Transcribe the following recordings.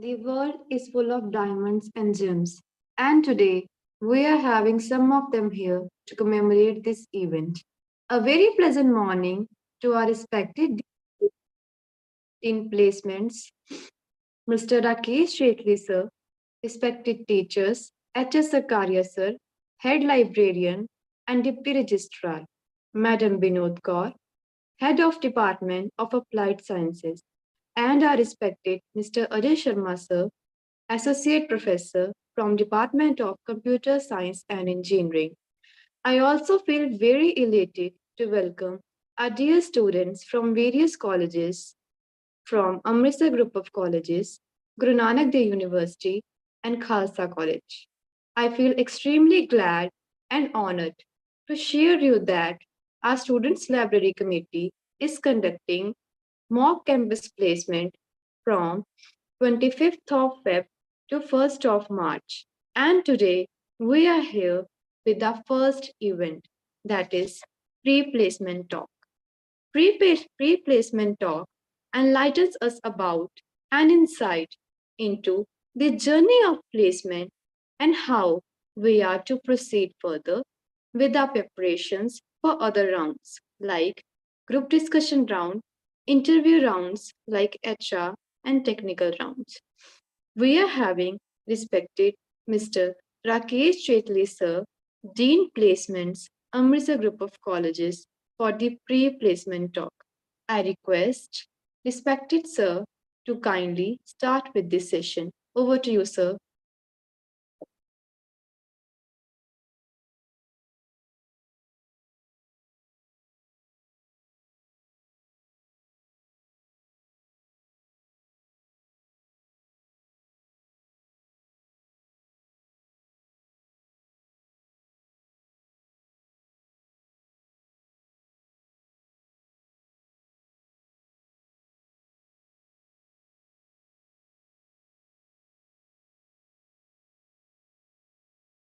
The world is full of diamonds and gems, and today we are having some of them here to commemorate this event. A very pleasant morning to our respected team placements, Mr. Rakesh Shetli sir, respected teachers, H.S. Sakaria sir, Head Librarian and Deputy Registrar, Madam Binod Kaur, Head of Department of Applied Sciences, and our respected Mr. Ajay Sharma sir, Associate Professor from Department of Computer Science and Engineering. I also feel very elated to welcome our dear students from various colleges from Amritsar Group of Colleges, Guru Nanak Dev University, and Khalsa College. I feel extremely glad and honored to share you that our Students' Library Committee is conducting mock campus placement from 25th of Feb to 1st of March. And today we are here with our first event, that is pre-placement talk. Pre-placement talk enlightens us about an insight into the journey of placement and how we are to proceed further with our preparations for other rounds like group discussion round, interview rounds like HR and technical rounds. We are having respected Mr. Rakesh Chetli sir, Dean Placements, Amritsar Group of Colleges for the pre-placement talk. I request respected sir to kindly start with this session. Over to you, sir.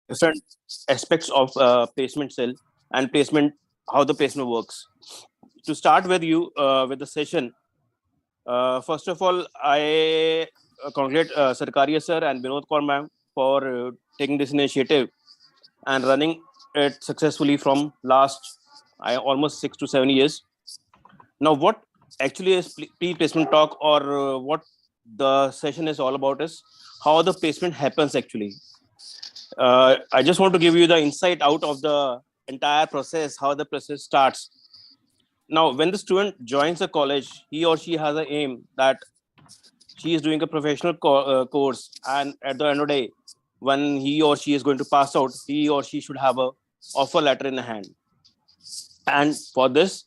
Different aspects of placement cell and placement, how the placement works. To start with you with the session, first of all, I congratulate Sarkaria sir and Binod Kaur ma'am for taking this initiative and running it successfully from last almost 6 to 7 years. Now, what actually is pre-placement talk, or what the session is all about, is how the placement happens actually. I just want to give you the insight out of the entire process, how the process starts. Now, when the student joins a college, he or she has an aim that she is doing a professional course, and at the end of the day, when he or she is going to pass out, he or she should have a offer letter in hand. And for this,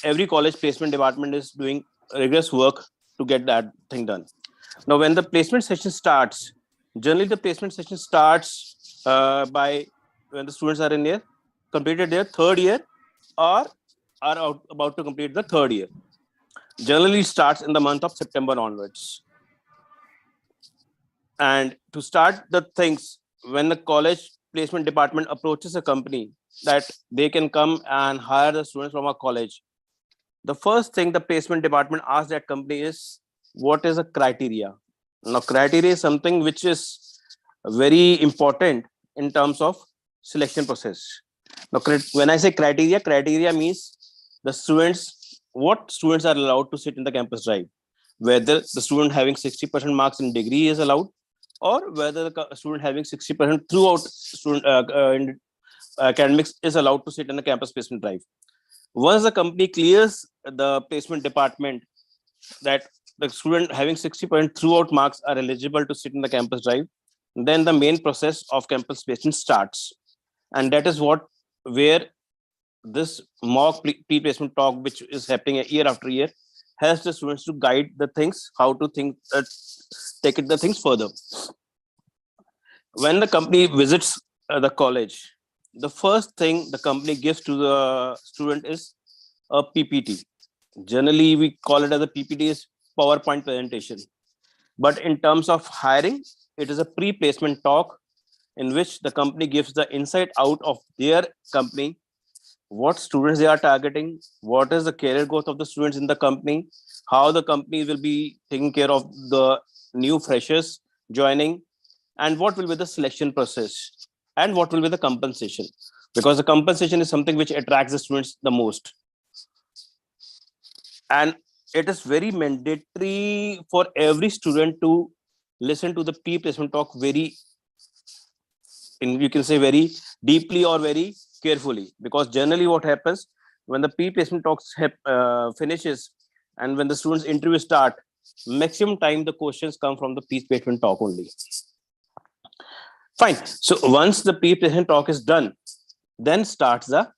every college placement department is doing rigorous work to get that thing done. Now, when the placement session starts, generally the placement session starts by when the students are in their completed their third year or are about to complete the third year. Generally starts in the month of September onwards. And to start the things, when the college placement department approaches a company that they can come and hire the students from our college, the first thing the placement department asks that company is, what is the criteria? Now, criteria is something which is very important in terms of selection process. Now, when I say criteria means the students, what students are allowed to sit in the campus drive, whether the student having 60% marks in degree is allowed, or whether the student having 60% throughout student in academics is allowed to sit in the campus placement drive. Once the company clears the placement department that the student having 60% throughout marks are eligible to sit in the campus drive, then the main process of campus placement starts. And that is where this mock pre-placement talk, which is happening year after year, helps the students to guide the things, how to think, take it the things further. When the company visits the college, the first thing the company gives to the student is a PPT. Generally, we call it as a PPT is PowerPoint presentation. But in terms of hiring, it is a pre-placement talk in which the company gives the insight out of their company, what students they are targeting, what is the career growth of the students in the company, how the company will be taking care of the new freshers joining, and what will be the selection process, and what will be the compensation, because the compensation is something which attracts the students the most. And it is very mandatory for every student to listen to the pre-placement talk very, you can say, very deeply or very carefully, because generally what happens when the pre-placement talks finishes and when the students interview start, maximum time the questions come from the pre-placement talk only. Fine. So once the pre-placement talk is done, then starts the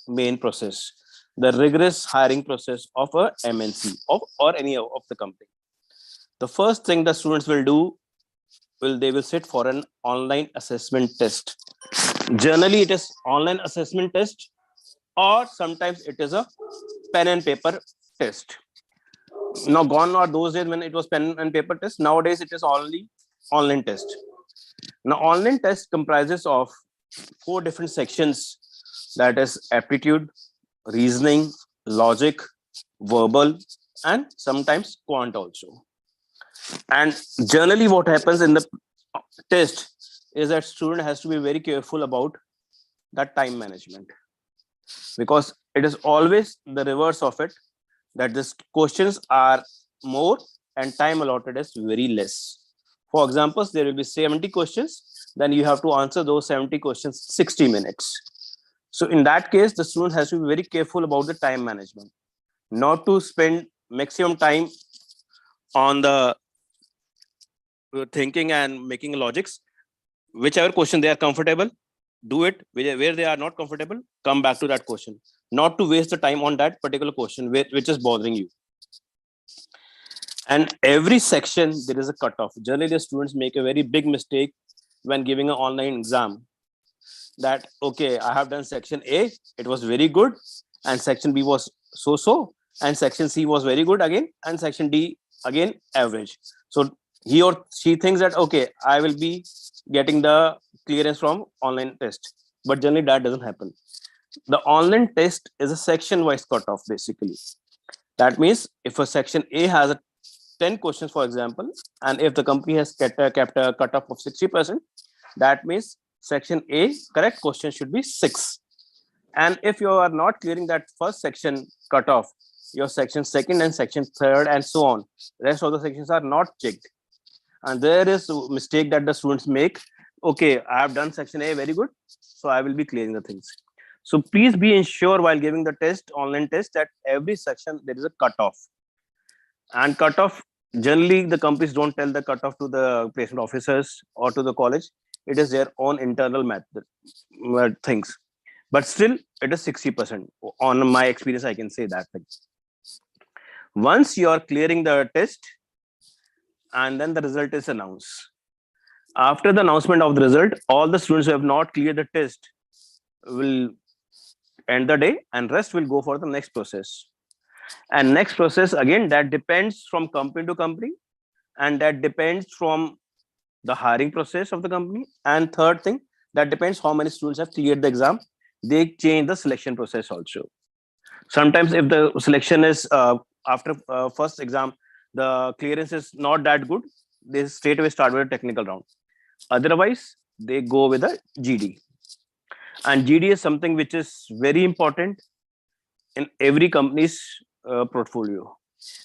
main process, the rigorous hiring process of a MNC or any of the company. The first thing the students will do, they will sit for an online assessment test. Generally, it is online assessment test, or sometimes it is a pen and paper test. Now, gone are those days when it was pen and paper test. Nowadays, it is only online test. Now, online test comprises of 4 different sections, that is aptitude, reasoning, logic, verbal, and sometimes quant also. And generally, what happens in the test is that student has to be very careful about that time management, because it is always the reverse of it, that the questions are more and time allotted is very less. For examples, there will be 70 questions, then you have to answer those 70 questions 60 minutes. So in that case, the student has to be very careful about the time management, not to spend maximum time on the thinking and making logics. Whichever question they are comfortable, do it. Where they are not comfortable, come back to that question, not to waste the time on that particular question which is bothering you. And every section there is a cutoff. Generally, the students make a very big mistake when giving an online exam, that okay, I have done section A, it was very good, and section B was so, and section C was very good again, and section D again average. So he or she thinks that okay, I will be getting the clearance from online test, but generally that doesn't happen. The online test is a section wise cutoff basically. That means if a section A has a 10 questions, for example, and if the company has kept a cutoff of 60%, that means section A correct question should be 6. And if you are not clearing that first section cutoff, your section second and section third and so on, rest of the sections are not checked. And there is a mistake that the students make. Okay, I have done section A very good, so I will be clearing the things. So please be ensure while giving the test, online test, that every section there is a cutoff. And cutoff, generally the companies don't tell the cutoff to the placement officers or to the college. It is their own internal method things. But still, it is 60%. On my experience, I can say that thing. Once you are clearing the test, and then the result is announced. After the announcement of the result, all the students who have not cleared the test will end the day, and rest will go for the next process. And next process, again, that depends from company to company, and that depends from the hiring process of the company. And third thing, that depends how many students have cleared the exam. They change the selection process also. Sometimes if the selection is after first exam, the clearance is not that good, they straight away start with a technical round. Otherwise, they go with a GD. And GD is something which is very important in every company's portfolio.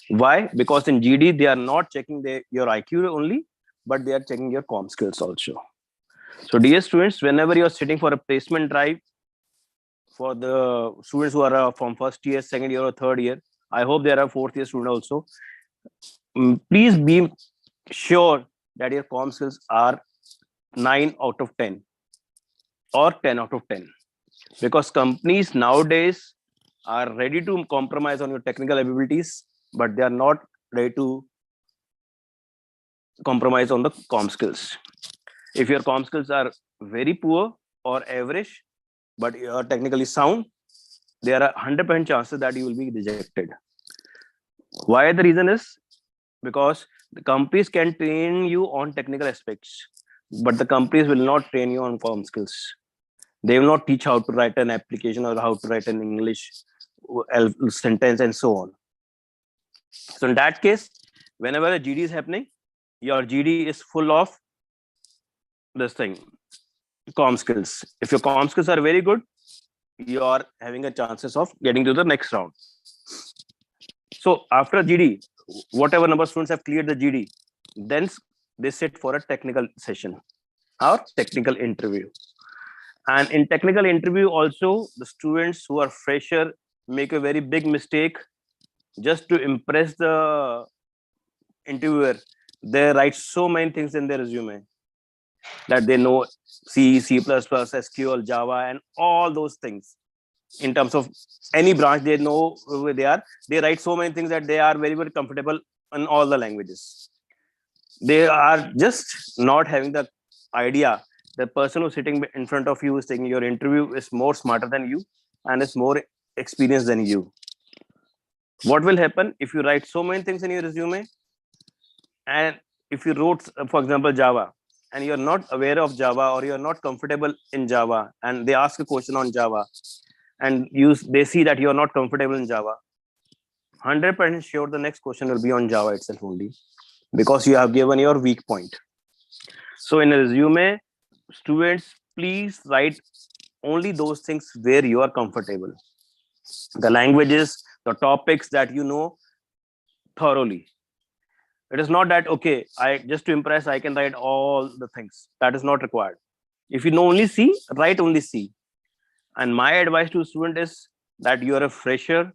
Why? Because in GD, they are not checking your IQ only, but they are checking your comm skills also. So dear students, whenever you are sitting for a placement drive, for the students who are from first year, second year, or third year, I hope there are fourth year students also. Please be sure that your comm skills are 9 out of 10 or 10 out of 10, because companies nowadays are ready to compromise on your technical abilities, but they are not ready to compromise on the comm skills. If your comm skills are very poor or average, but you are technically sound, there are 100% chances that you will be rejected. Why? The reason is because the companies can train you on technical aspects, but the companies will not train you on comm skills. They will not teach how to write an application or how to write an English sentence and so on. So in that case, whenever a GD is happening, your GD is full of this thing, com skills. If your com skills are very good, you are having a chances of getting to the next round. So after GD, whatever number of students have cleared the GD, then they sit for a technical session or technical interview. And in technical interview also, the students who are fresher make a very big mistake just to impress the interviewer. They write so many things in their resume that they know C, C++, SQL, Java, and all those things. In terms of any branch, they know who they are. They write so many things that they are very, very comfortable in all the languages. They are just not having the idea. The person who's sitting in front of you is taking your interview is more smarter than you and is more experienced than you. What will happen if you write so many things in your resume, and if you wrote, for example, Java, and you're not aware of Java or you're not comfortable in Java, and they ask a question on Java, and they see that you're not comfortable in Java, 100% sure the next question will be on Java itself only, because you have given your weak point. So in a resume, students, please write only those things where you are comfortable. The languages, the topics that you know thoroughly. It is not that, okay, I just to impress, I can write all the things. That is not required. If you know only C, write only C. And my advice to a student is that you are a fresher.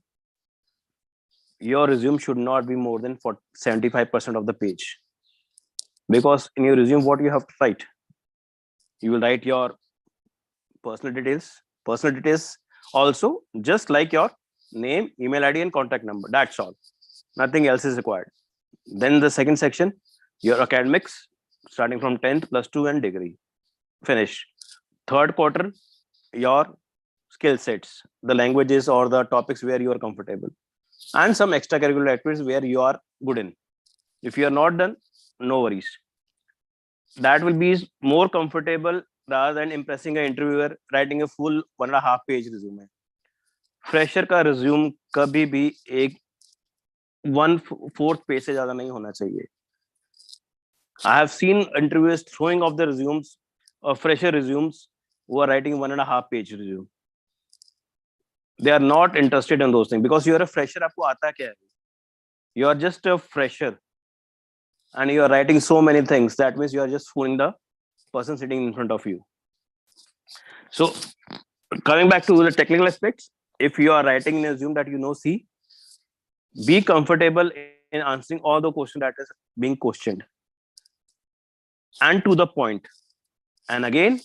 Your resume should not be more than 75% of the page. Because in your resume, what you have to write? You will write your personal details. Personal details also, just like your name, email ID, and contact number. That's all. Nothing else is required. Then the second section, your academics, starting from 10th, plus 2, and degree. Finish. Third quarter, your skill sets, the languages or the topics where you are comfortable, and some extracurricular activities where you are good in. If you are not done, no worries. That will be more comfortable rather than impressing an interviewer, writing a full 1.5 page resume. Fresher का resume कभी भी एक 1/4 page से ज़्यादा नहीं होना चाहिए. I have seen interviewers throwing off the resumes of fresher resumes who are writing 1.5 page resume. They are not interested in those things because you are a fresher. आपको आता क्या है? You are just a fresher, and you are writing so many things. That means you are just fooling the person sitting in front of you. So, coming back to the technical aspects, if you are writing in a resume that you know C, be comfortable in answering all the questions that is being questioned, and to the point. And again,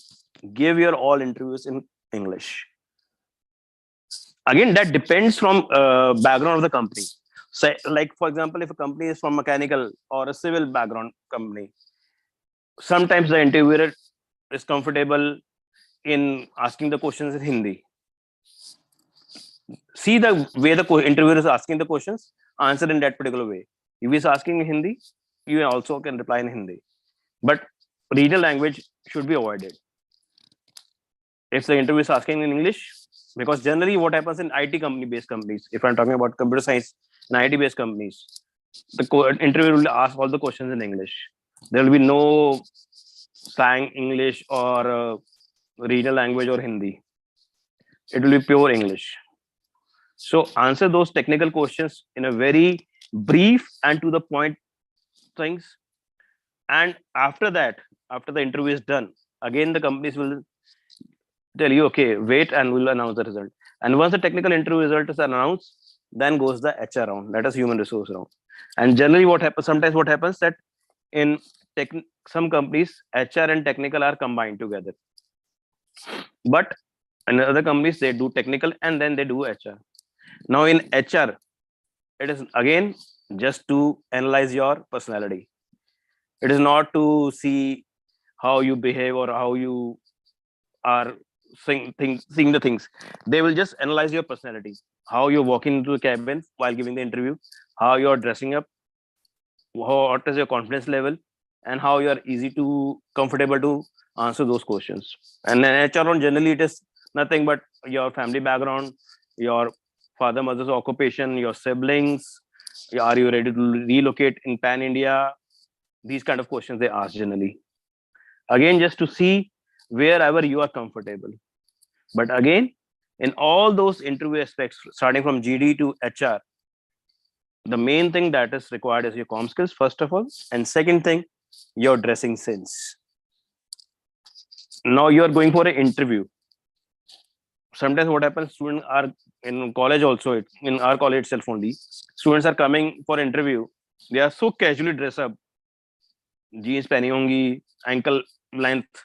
give your all interviews in English. Again, that depends from background of the company. So, like for example, if a company is from mechanical or a civil background company, sometimes the interviewer is comfortable in asking the questions in Hindi. See the way the interviewer is asking the questions, answer in that particular way. If he is asking in Hindi, you also can reply in Hindi. But regional language should be avoided. If the interviewer is asking in English, because generally what happens in IT company-based companies, if I'm talking about computer science and IT-based companies, the interviewer will ask all the questions in English. There will be no slang English or regional language or Hindi. It will be pure English. So answer those technical questions in a very brief and to the point things. And after that, after the interview is done, again the companies will tell you, okay, wait, and we'll announce the result. And once the technical interview result is announced, then goes the HR round, that is human resource round. And generally what happens, sometimes what happens that in some companies, HR and technical are combined together. But in other companies, they do technical and then they do HR. Now in HR, it is again just to analyze your personality. It is not to see how you behave or how you are seeing the things. They will just analyze your personality, how you're walking into the cabin while giving the interview, how you're dressing up, what is your confidence level, and how you are comfortable to answer those questions. And then HR on generally it is nothing but your family background, your father mother's occupation, your siblings, are you ready to relocate in pan India, These kind of questions they ask generally. Again, just to see wherever you are comfortable. But again, in all those interview aspects, starting from GD to HR, the main thing that is required is your comm skills, first of all. And second thing, your dressing sense. Now you are going for an interview. Sometimes what happens, students are in college also, in our college itself only, students are coming for interview. They are so casually dressed up, jeans पहनी होंगी, ankle length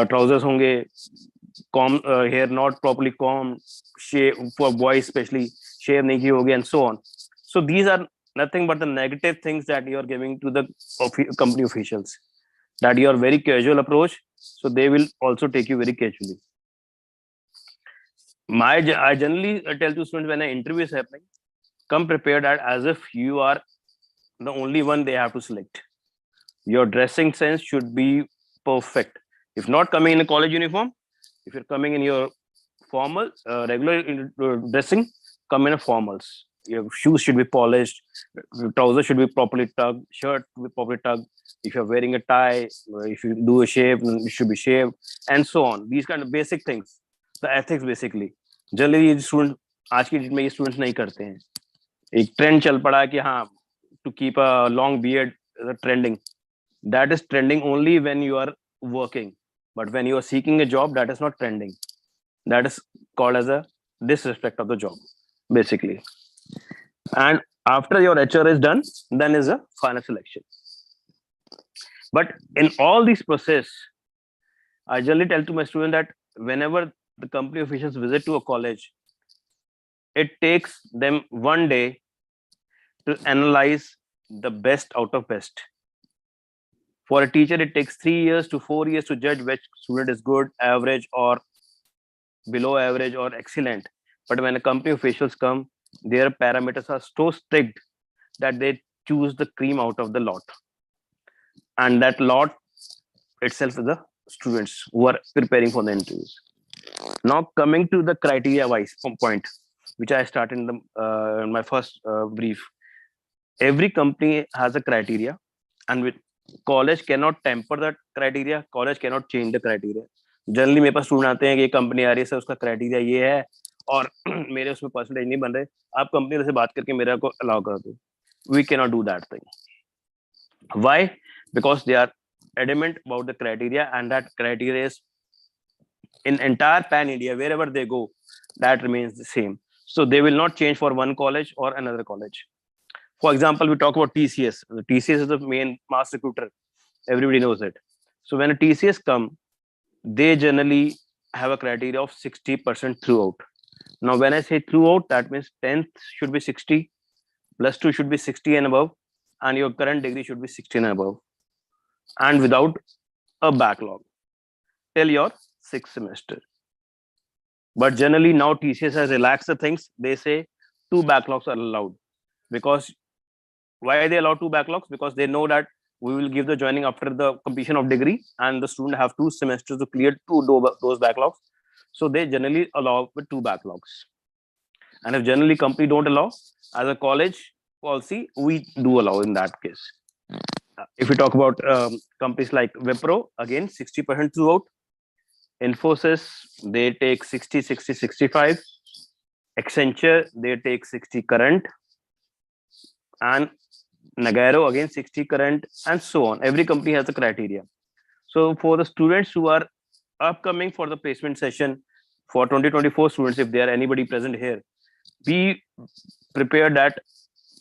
trousers होंगे, hair not properly combed, shave for boys especially, shave नहीं की होगी, and so on. So these are nothing but the negative things that you are giving to the company officials, that you are very casual approach, so they will also take you very casually. I generally tell to students when an interview is happening, come prepared as if you are the only one they have to select. Your dressing sense should be perfect. If not coming in a college uniform, if you're coming in your formal, regular dressing, come in a formals. Your shoes should be polished, trousers should be properly tucked, shirt should be properly tucked. If you're wearing a tie, if you do a shave, it should be shaved, and so on. These kind of basic things, the ethics basically. Generally, students आज की date में ये students नहीं करते हैं. एक trend चल पड़ा है कि हाँ, to keep a long beard trending. That is trending only when you are working, but when you are seeking a job, that is not trending. That is called as a disrespect of the job, basically. And after your HR is done, then is a final selection. But in all this process, I generally tell to my student that whenever the company officials visit to a college, it takes them one day to analyze the best out of best. For a teacher, it takes 3 years to 4 years to judge which student is good, average, or below average, or excellent. But when a company officials come, their parameters are so strict that they choose the cream out of the lot. And that lot itself is the students who are preparing for the interviews. Now coming to the criteria wise point, which I started in my first brief. Every company has a criteria, and with college cannot temper that criteria. College cannot change the criteria. Generally मेरे पास student आते हैं कि company आ रही है sir, उसका criteria ये है और मेरे उसमें परसेंटेज नहीं बन रहे, आप कंपनी से बात करके मेरे को अलाउ कर दो. We cannot do that thing. Why? Because they are adamant about the criteria, and that criteria is in entire pan India, wherever they go, that remains the same. So they will not change for one college or another college. For example, we talk about TCS. The TCS is the main mass recruiter. Everybody knows it. So when a TCS come, they generally have a criteria of 60% throughout. Now, when I say throughout, that means 10th should be 60, plus 2 should be 60 and above, and your current degree should be 16 and above, and without a backlog till your 6th semester. But generally now TCS has relaxed the things. They say 2 backlogs are allowed. Because why they allow 2 backlogs? Because they know that we will give the joining after the completion of degree, and the student have 2 semesters to clear those backlogs. So they generally allow with 2 backlogs. And if generally company don't allow, as a college policy, we do allow in that case. If we talk about companies like Wipro, again 60% throughout. Infosys, they take 60, 60, 65. Accenture, they take 60 current. And Nagarro, again 60 current, and so on. Every company has a criteria. So for the students who are upcoming for the placement session for 2024 students, if there are anybody present here, be prepared that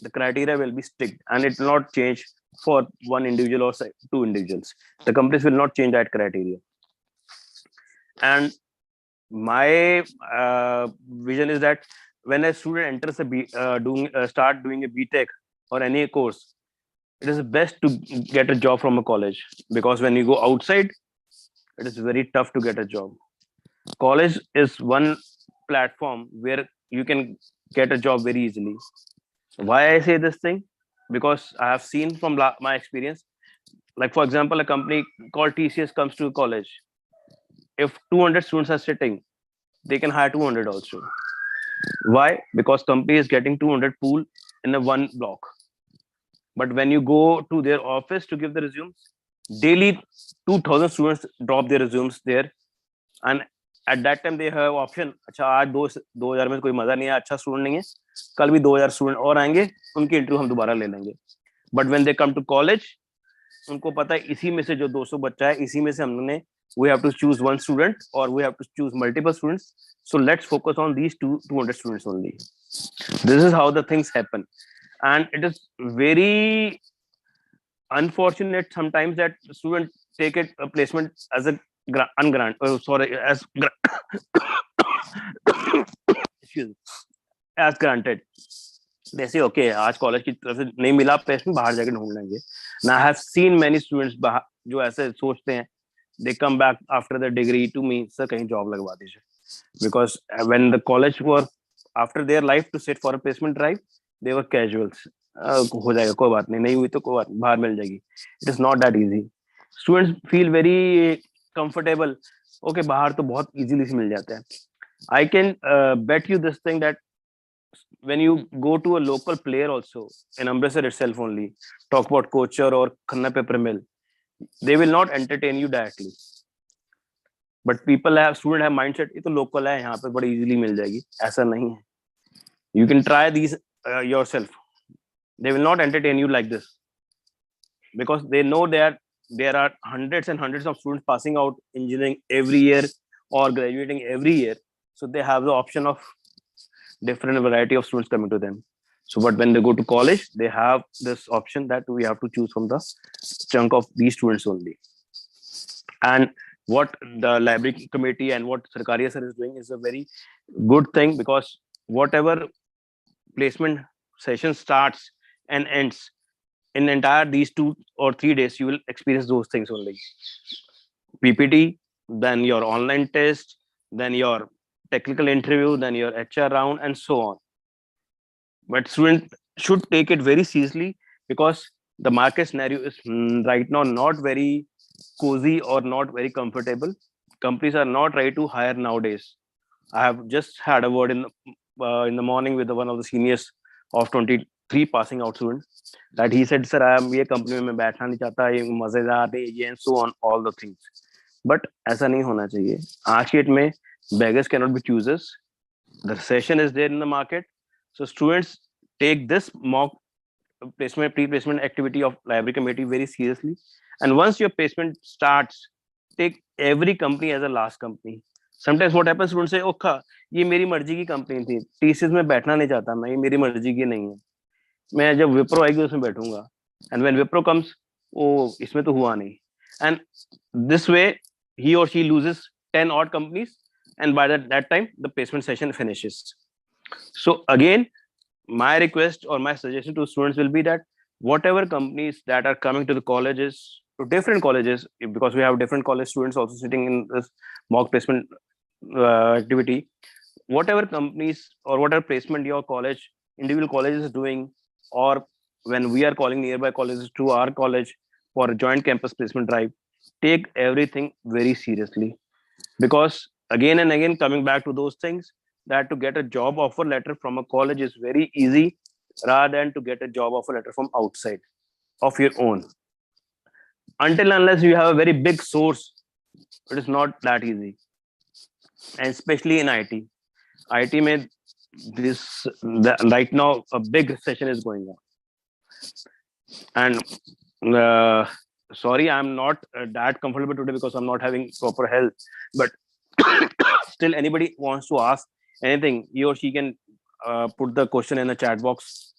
the criteria will be strict and it will not change for one individual or 2 individuals. The companies will not change that criteria. And my vision is that when a student enters start doing a BTech or any course, it is best to get a job from a college, because when you go outside, it is very tough to get a job. College is one platform where you can get a job very easily. Why I say this thing? Because I have seen from my experience, like for example, a company called TCS comes to a college. If 200 students are sitting, they can hire 200 also. Why? Because company is getting 200 pool in a one block. But when you go to their office to give the resumes, daily 2,000 students drop their resumes there. And at that time they have option, अच्छा आज 2000 में कोई मजा नहीं है, अच्छा student नहीं है, कल भी 2000 स्टूडेंट और आएंगे, उनकी इंटरव्यू हम दोबारा ले लेंगे. But when they come to college, उनको पता है इसी में से जो 200 बच्चा है, इसी में से हमने we have to choose one student or we have to choose multiple students, so let's focus on these 200 students only. This is how the things happen, and it is very unfortunate sometimes that students take it a placement as a ungrant sorry as excuse me, as granted. They say okay, आज college की तरफ से नहीं मिला placement, बाहर जाके ढूंढ लेंगे. Now I have seen many students जो ऐसे सोचते हैं, they come back after the degree to me, sir कहीं जॉब लगवा दीजिए, because when the college were after their life to sit for a placement drive, they were casuals. हो जाएगा, कोई बात नहीं, नहीं हुई तो कोई बात, बाहर मिल जाएगी. It is not that easy. Students feel very comfortable. Okay, बाहर तो बहुत easily से मिल जाते हैं. I can bet you this thing that when you go to a local player also in Amritsar itself only, talk about Kocher or Khanna Paper Mill, they will not entertain you directly. But people have, student have mindset, ये तो local है, यहाँ पे बड़ी easily मिल जाएगी. ऐसा नहीं है. You can try these yourself. They will not entertain you like this, because they know that there are hundreds and hundreds of students passing out engineering every year or graduating every year. So they have the option of different variety of students coming to them. So but when they go to college, they have this option that we have to choose from the chunk of these students only. And what the library committee and what Sarkari Asar is doing is a very good thing, because whatever placement session starts and ends, in entire these 2 or 3 days, you will experience those things only. PPT, then your online test, then your technical interview, then your HR round, and so on. But students should take it very seriously, because the market scenario is right now not very cozy or not very comfortable. Companies are not ready to hire nowadays. I have just had a word in the morning with one of the seniors of 23 passing out students, that he said, sir, I am ये company में बैठना नहीं चाहता, ये मजेदार है, ये and so on, all the things. But ऐसा नहीं होना चाहिए. आज के डेट में beggars cannot be choosers. The recession is there in the market. So students take this mock placement, pre-placement activity of library committee very seriously. And once your placement starts, take every company as a last company. Sometimes what happens, students say, okay, ये मेरी मर्जी की company थी, TCS में बैठना नहीं चाहता मैं, ये मेरी मर्जी की नहीं है, मैं जब विप्रो आएगी उसमें बैठूंगा. And when Wipro comes, oh, इसमें तो हुआ नहीं. And this way, he or she loses 10 odd companies, and by that time, the placement session finishes. So again, my request or my suggestion to students will be that whatever companies that are coming to the colleges, to different colleges, because we have different college students also sitting in this mock placement activity, whatever companies or whatever placement your college, individual colleges is doing, or when we are calling nearby colleges to our college for a joint campus placement drive, take everything very seriously. Because again and again, coming back to those things, that to get a job offer letter from a college is very easy, rather than to get a job offer letter from outside of your own. Until unless you have a very big source, it is not that easy. And especially in IT. IT may right now a big session is going on. And sorry, I'm not that comfortable today because I'm not having proper health. But still, anybody wants to ask anything, he or she can put the question in the chat box,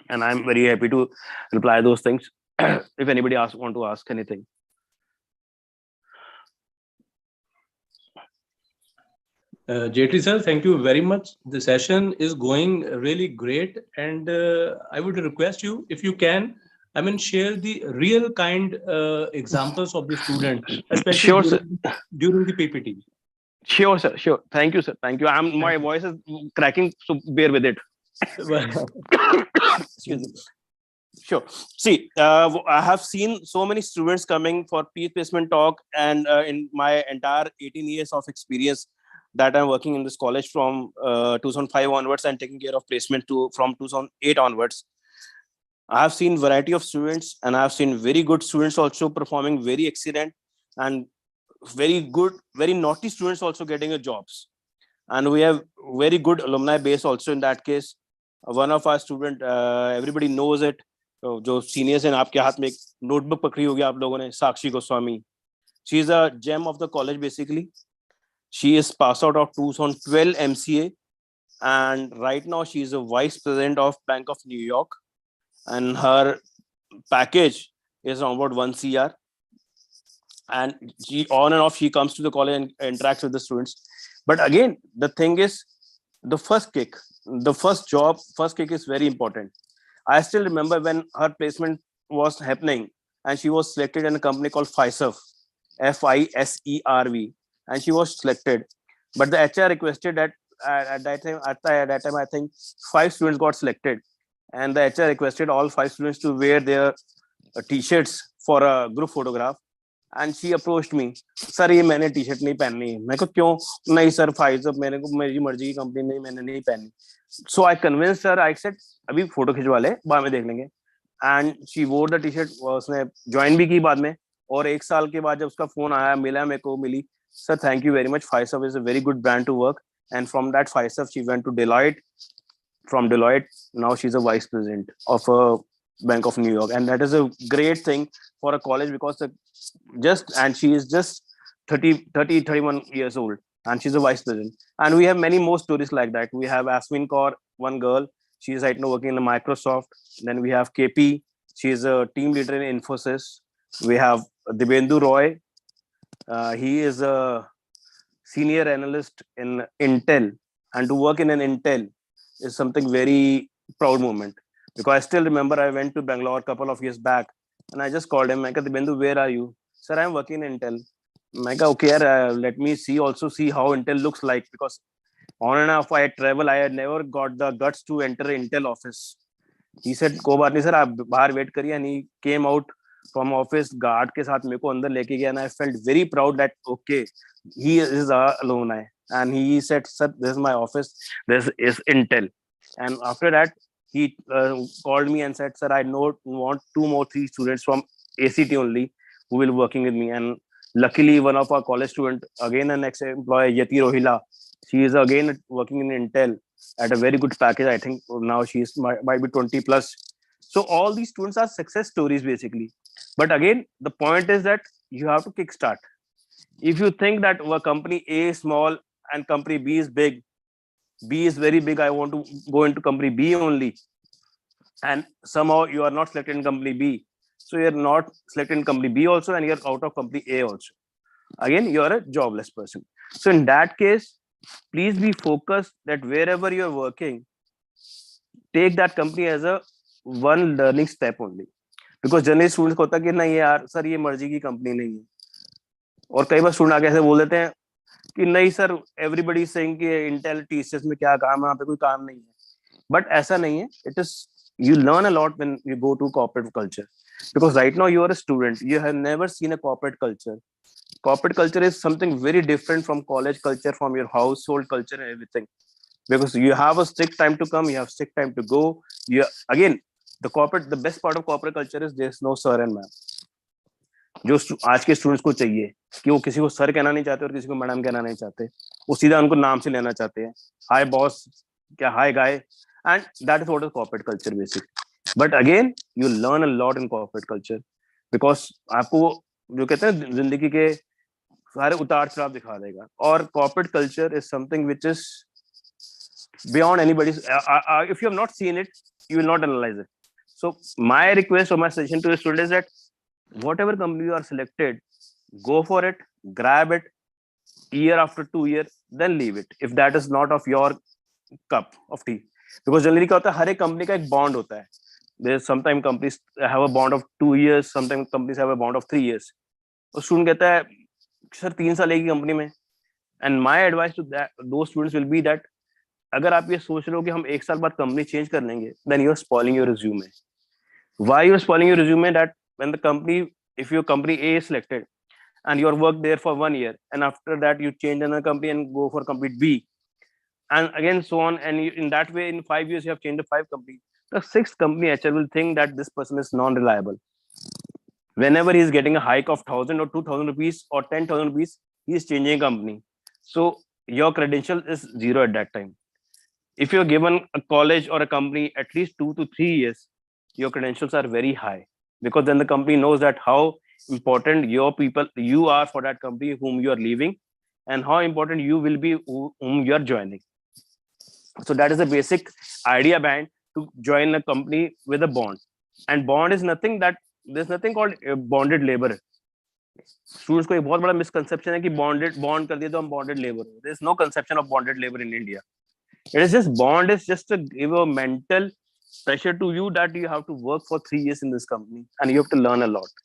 and I'm very happy to reply those things if anybody want to ask anything. Jetri sir, thank you very much. The session is going really great, and I would request you, if you can, I mean, share the real kind examples of the student, especially Sure, during the PPT. Sure, sir. Sure. Thank you, sir. Thank you. My voice is cracking, so bear with it. Excuse me. Sure. See, I have seen so many students coming for pre-placement talk, and in my entire 18 years of experience that I'm working in this college from 2005 onwards and taking care of placement from 2008 onwards, I have seen variety of students, and I have seen very good students also performing very excellent, and very good, very naughty students also getting a jobs. And we have very good alumni base also in that case. One of our student, everybody knows it. तो जो seniors हैं, आपके हाथ में एक notebook पकड़ी होगी आप लोगों ने, साक्षी Goswami. She is a gem of the college basically. She is passed out of 2012 MCA, and right now she is a vice president of Bank of New York, and her package is around about 1 CR. And she on and off she comes to the college and interacts with the students. But again, the thing is, the first kick, the first job, first kick is very important. I still remember when her placement was happening, and she was selected in a company called FISERV, FISERV, and she was selected. But the HR requested that at that time, I think 5 students got selected, and the HR requested all 5 students to wear their t-shirts for a group photograph. And she approached me, sir ये मैंने T shirt नहीं पहननी है. मैं को क्यों? नहीं sir, Pfizer मेरे को, मेरी मर्जी की कंपनी नहीं, मैंने नहीं पहनी. So I convince sir, I said अभी फोटो खिंचवा ले, बाद में देख लेंगे. And she wore the T shirt. उसने ज्वाइन भी की बाद में, और 1 साल के बाद जब उसका फोन आया, मिला मेरे को, मिली, sir thank you very much, Pfizer is a very good brand to work. And from that Pfizer she went to Deloitte. From Deloitte, now she's a vice president of a Bank of New York, and that is a great thing for a college, because and she is just 31 years old, and she's a vice president. And we have many more stories like that. We have Asmin Kaur, one girl, she is right now working in Microsoft. Then we have KP, she is a team leader in Infosys. We have Dibendu Roy, he is a senior analyst in Intel, and to work in an Intel is something very proud moment. Because I still remember I went to Bangalore a couple of years back, and I just called him. I said, Bendu, where are you? Sir, I'm working in Intel. I said, okay, let me see how Intel looks like. Because on and off I travel, I had never got the guts to enter Intel office. He said, कोई बात नहीं sir, आप बाहर wait करिए. And he came out from office, guard के साथ मेरे को अंदर लेके गया, and I felt very proud that okay, he is our alumni. And he said, sir, this is my office, this is Intel. And after that, he called me and said, sir, I want 3 students from ACT only who will working with me. And luckily, one of our college student, again an ex-employee, Yati Rohila, she is again working in Intel at a very good package. I think now might be 20 plus. So all these students are success stories basically. But again, the point is that you have to kickstart. If you think that company A is small and company B is big, B is very big, I want to go into company B only, and somehow you are not selected in company B, so you're not selected in company B also, and you're out of company A also. Again, you're a jobless person. So in that case, please be focused that wherever you're working, take that company as a one learning step only. Because generally students को होता है कि नहीं यार sir, ये मर्जी की company नहीं है. और कई बार स्टूडेंट आके ऐसे बोल देते हैं कि नहीं सर, एवरीबडी सेइंग कि इंटेल टीसीएस में क्या काम है, वहां पे कोई काम नहीं है. बट ऐसा नहीं है. It is, you learn a lot when you go to corporate culture, because right now you are a student, you have never seen a corporate culture. Corporate culture is something very different from college culture, from your household culture and everything, because you have a strict time to come, you have strict time to go. Again, the best part of corporate culture is there's no sir and ma'am. जो आज के students को चाहिए कि वो किसी को sir कहना नहीं चाहते और किसी को मैडम कहना नहीं चाहते, वो सीधा उनको नाम से लेना चाहते हैं. हाय बॉस, क्या hi guy. And that is what is corporate culture basic. But again, you learn a lot in corporate culture, because आपको जो कहते हैं जिंदगी के सारे उतार चढ़ाव दिखा देगा. और corporate culture is something which is beyond anybody's. If you have not seen it, you will not analyze it. So my request or my suggestion to the student is that whatever company you are selected, go for it, grab it, year after 2 years, then leave it if that is not of your cup of tea. Because generally क्या होता है, हर एक company का एक bond होता है. There's sometimes companies have a bond of 2 years, sometimes companies have a bond of 3 years. तो student कहता है सर 3 साल एक ही कंपनी में. And my advice to those students will be that अगर आप ये सोच रहे हो कि हम 1 साल बाद कंपनी चेंज कर लेंगे, then you are spoiling your resume. Why you are spoiling your resume? That when the company, if your company A is selected and you are worked there for 1 year, and after that you change another company and go for company B, and again so on, and in that way in 5 years you have changed the 5 companies. the sixth company HR will think that this person is non-reliable. Whenever he is getting a hike of 1,000 or 2,000 rupees or 10,000 rupees, he is changing company. So your credential is zero at that time. If you're given a college or a company at least 2 to 3 years, your credentials are very high, because then the company knows that how important you are for that company whom you are leaving, and how important you will be whom you are joining. So that is the basic idea behind to join a company with a bond. And bond is nothing that there's nothing called bonded labor. Students को एक बहुत बड़ा misconception है कि bond कर दिया तो हम bonded labour. There is no conception of bonded labour in India. It is just bond is just to give a mental pressure to you that you have to work for 3 years in this company and you have to learn a lot.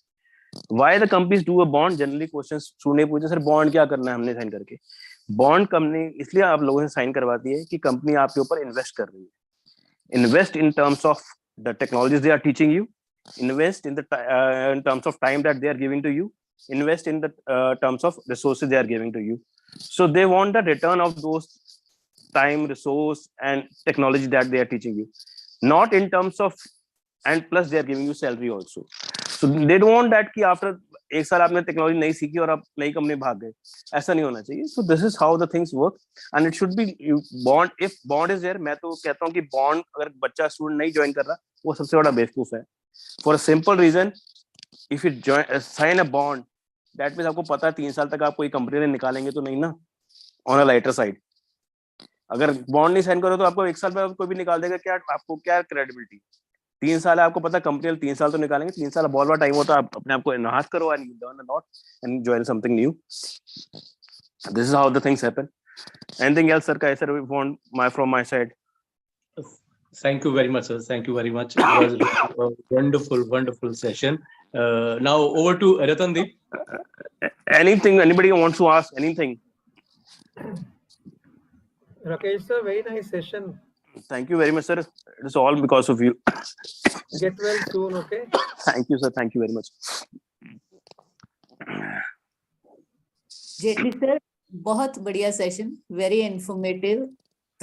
Why the companies do a bond? Generally questions सुनने पूछे, sir bond क्या करना है हमने sign करके. Bond company इसलिए आप लोगों से साइन करवाती है कि कंपनी आपके ऊपर इन्वेस्ट कर रही है. Invest in terms of the technologies they are teaching you, invest in terms of time that they are giving to you, invest in the terms of resources they are giving to you. So they want the return of those time, resource and technology that they are teaching you, not in terms of, and plus they are giving you salary also. So they don't want that कि after एक साल आपने technology नहीं सीखी और आप नई company भाग गए. ऐसा नहीं होना चाहिए. So this is how the things work and it should be bond. If bond is there, मैं तो कहता हूँ कि bond अगर बच्चा स्टूडेंट नहीं ज्वाइन कर रहा वो सबसे बड़ा बेवकूफ है. For a simple reason, if you sign a bond, that means आपको पता है 3 साल तक आप कोई कंपनी में निकालेंगे तो नहीं ना. On a lighter side, अगर बॉन्ड नहीं साइन करो तो आपको 1 साल में कोई भी निकाल देगा. क्या आपको क्या क्रेडिबिलिटी. 3 साल है, आपको पता कंपनी 3 साल तो निकालेंगे. 3 साल बहुत बड़ा टाइम होता है. आप अपने आप को एनहांस करो and you learn a lot and join something new. This is how the things happen. Anything else sir का sir we want from my side. Thank you very much, sir. Thank you very much. It was a wonderful session. Now over to Ratandeep. Anything anybody wants to ask anything? Rakesh sir, very nice session. Thank you very much, sir. It is all because of you. Get well soon, okay? Thank you, sir. Thank you very much. Jaitley sir, बहुत बढ़िया session, very informative,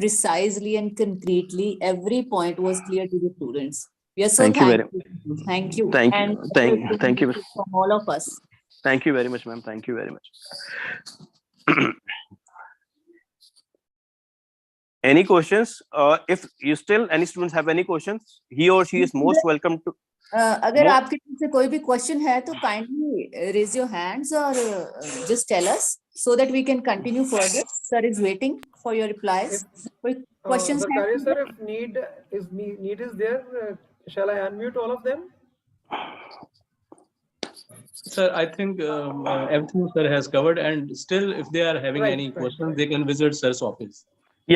precisely and concretely every point was clear to the students. We are so thankful. Thank you. Thank you from all of us. Thank you very much, ma'am. Thank you very much. Any questions? If you still any students have any questions, he or she is most welcome to. अगर आपके से कोई भी question है तो kindly raise your hands or just tell us so that we can continue further. Sir is waiting for your replies. Questions? Sir, if need is there, shall I unmute all of them? Sir, I think everything sir has covered, and still, if they are having any questions, they can visit sir's office.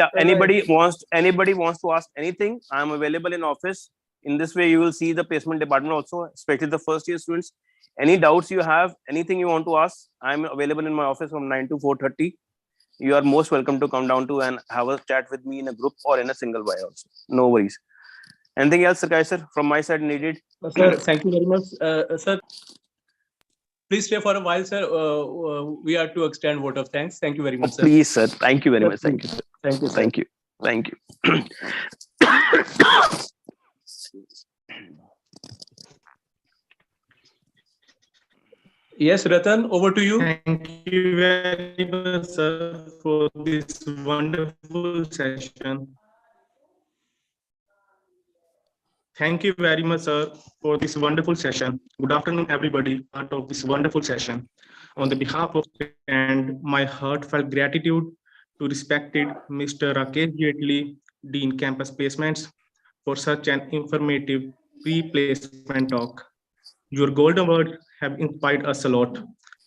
Yeah, anybody wants to ask anything, I am available in office. In this way, you will see the placement department also, especially the first year students. Any doubts you have, anything you want to ask, I am available in my office from 9 to 4:30. You are most welcome to come down to and have a chat with me in a group or in a single way also. No worries. Anything else, sir, from my side needed? Sir, thank you very much. Sir, please stay for a while, sir. We are to extend vote of thanks. Thank you very much, sir. Please, sir. Thank you very much. Thank you, sir. Thank you. Sir. Thank you. Thank you. Yes, Ratan, over to you. Thank you very much, sir, for this wonderful session. Thank you very much, sir, for this wonderful session. Good afternoon, everybody, part of this wonderful session. On the behalf of and my heartfelt gratitude to respected Mr. Rakesh Jetli, Dean Campus Placements, for such an informative pre-placement talk. Your golden words have inspired us a lot,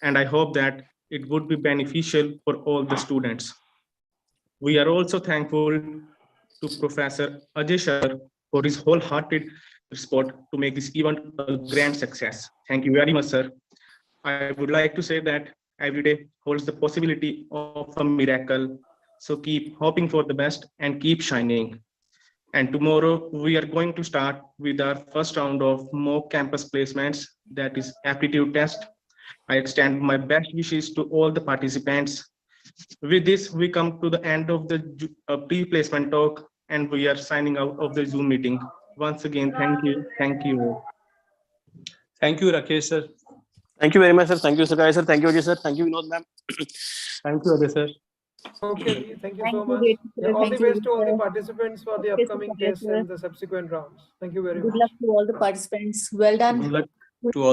and I hope that it would be beneficial for all the students. We are also thankful to Professor Ajay sir for his wholehearted support to make this event a grand success. Thank you very much, sir. I would like to say that every day holds the possibility of a miracle. So keep hoping for the best and keep shining. And tomorrow we are going to start with our first round of mock campus placements, that is aptitude test. I extend my best wishes to all the participants. With this, we come to the end of the pre-placement talk and we are signing out of the Zoom meeting. Once again, thank you. Thank you. Thank you, Rakesh sir. Thank you very much, sir. Thank you, Sakai sir. Thank you, Ajay sir. Thank you, Vinod ma'am. Thank you, Ajay sir. Okay, thank you Thank so you, much. Jyoti sir. Yeah, all the Thank you, best to all the Vinod sir. participants for the Okay, upcoming Sakai tests sir. and the subsequent rounds. Thank you very Good much. luck to all the participants. Well done. Good luck Good to all.